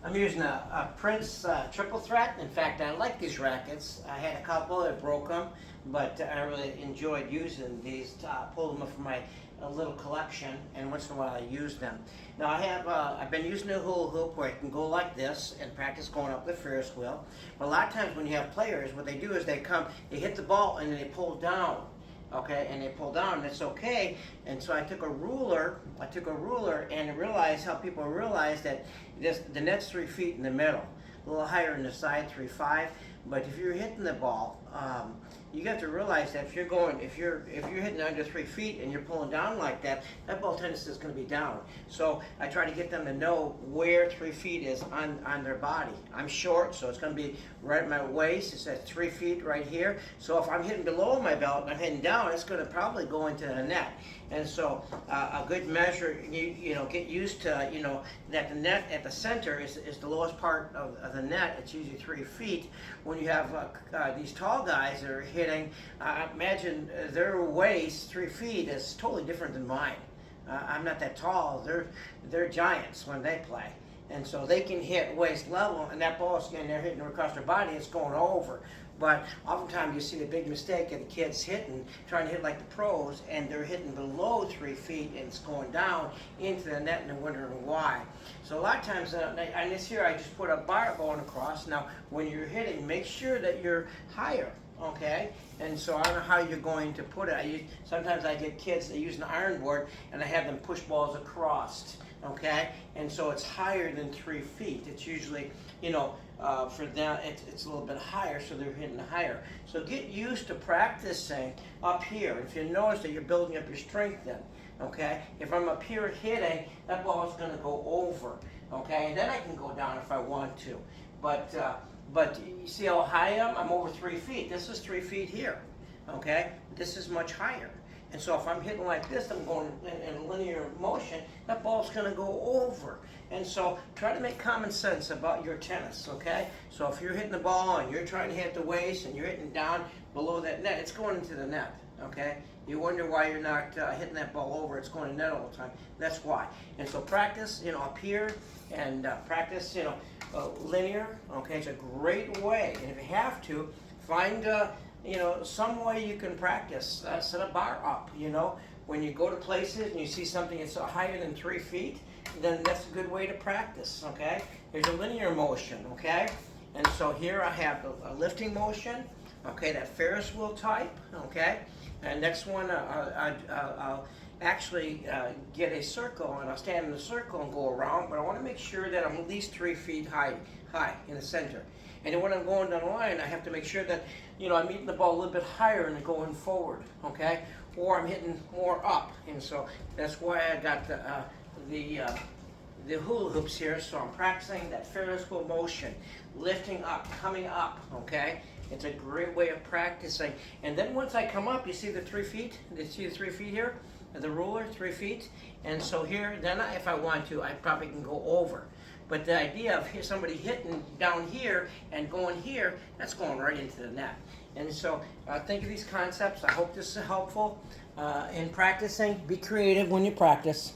I'm using a Prince triple threat. In fact, I like these rackets. I had a couple that broke them, but I really enjoyed using these. Pull them from my little collection, and once in a while I use them. Now I've been using a hula hoop where I can go like this and practice going up the Ferris wheel. But a lot of times when you have players, what they do is they hit the ball and then they pull down. Okay, and they pull down, and it's okay. And so I took a ruler and realized how people realize that the net's 3 feet in the middle, a little higher in the side, 3.5. But if you're hitting the ball, you got to realize that if you're hitting under 3 feet and you're pulling down like that, that ball tendency is going to be down. So I try to get them to know where 3 feet is on their body. I'm short, so it's going to be right at my waist. It's at 3 feet right here. So if I'm hitting below my belt and I'm hitting down, it's going to probably go into the net. And so a good measure, get used to, that the net at the center is the lowest part of the net. It's usually 3 feet. When you have these tall guys that are hitting, imagine their waist, 3 feet, is totally different than mine. I'm not that tall. They're giants when they play. And so they can hit waist level, and that ball, and they're hitting across their body, it's going over. But oftentimes you see the big mistake of the kids trying to hit like the pros, and they're hitting below 3 feet, and it's going down into the net, and they're wondering why. So a lot of times, on this here, I just put a bar going across. Now, when you're hitting, make sure that you're higher. Okay, and so I don't know how you're going to put it. Sometimes I get kids that use an iron board, and I have them push balls across. Okay, and so it's higher than 3 feet. It's usually, for them, it's a little bit higher, so they're hitting higher. So get used to practicing up here. If you notice that you're building up your strength then, okay? If I'm up here hitting, that ball is going to go over, okay? And then I can go down if I want to. But you see how high I am? I'm over 3 feet. This is 3 feet here, okay? This is much higher. And so if I'm hitting like this, I'm going in linear motion, that ball's going to go over. And so try to make common sense about your tennis, okay? So if you're hitting the ball and you're trying to hit the waist and you're hitting down below that net, it's going into the net, okay? You wonder why you're not hitting that ball over. It's going to net all the time. That's why. And so practice, up here, and practice, linear, okay? It's a great way. And if you have to, find some way you can practice. Set a bar up, when you go to places and you see something that's higher than 3 feet, then that's a good way to practice, okay? There's a linear motion, okay? And so here I have a lifting motion, okay, that Ferris wheel type, okay? And next one, I'll actually get a circle, and I'll stand in the circle and go around, but I want to make sure that I'm at least 3 feet high in the center. And then when I'm going down the line, I have to make sure that, I'm hitting the ball a little bit higher and going forward, okay? Or I'm hitting more up. And so that's why I got the hula hoops here. So I'm practicing that Ferris wheel motion, lifting up, coming up, okay? It's a great way of practicing. And then once I come up, you see the 3 feet? You see the 3 feet here? The ruler, 3 feet. And so here, then if I want to, I probably can go over. But the idea of somebody hitting down here and going here, that's going right into the net. And so think of these concepts. I hope this is helpful in practicing. Be creative when you practice.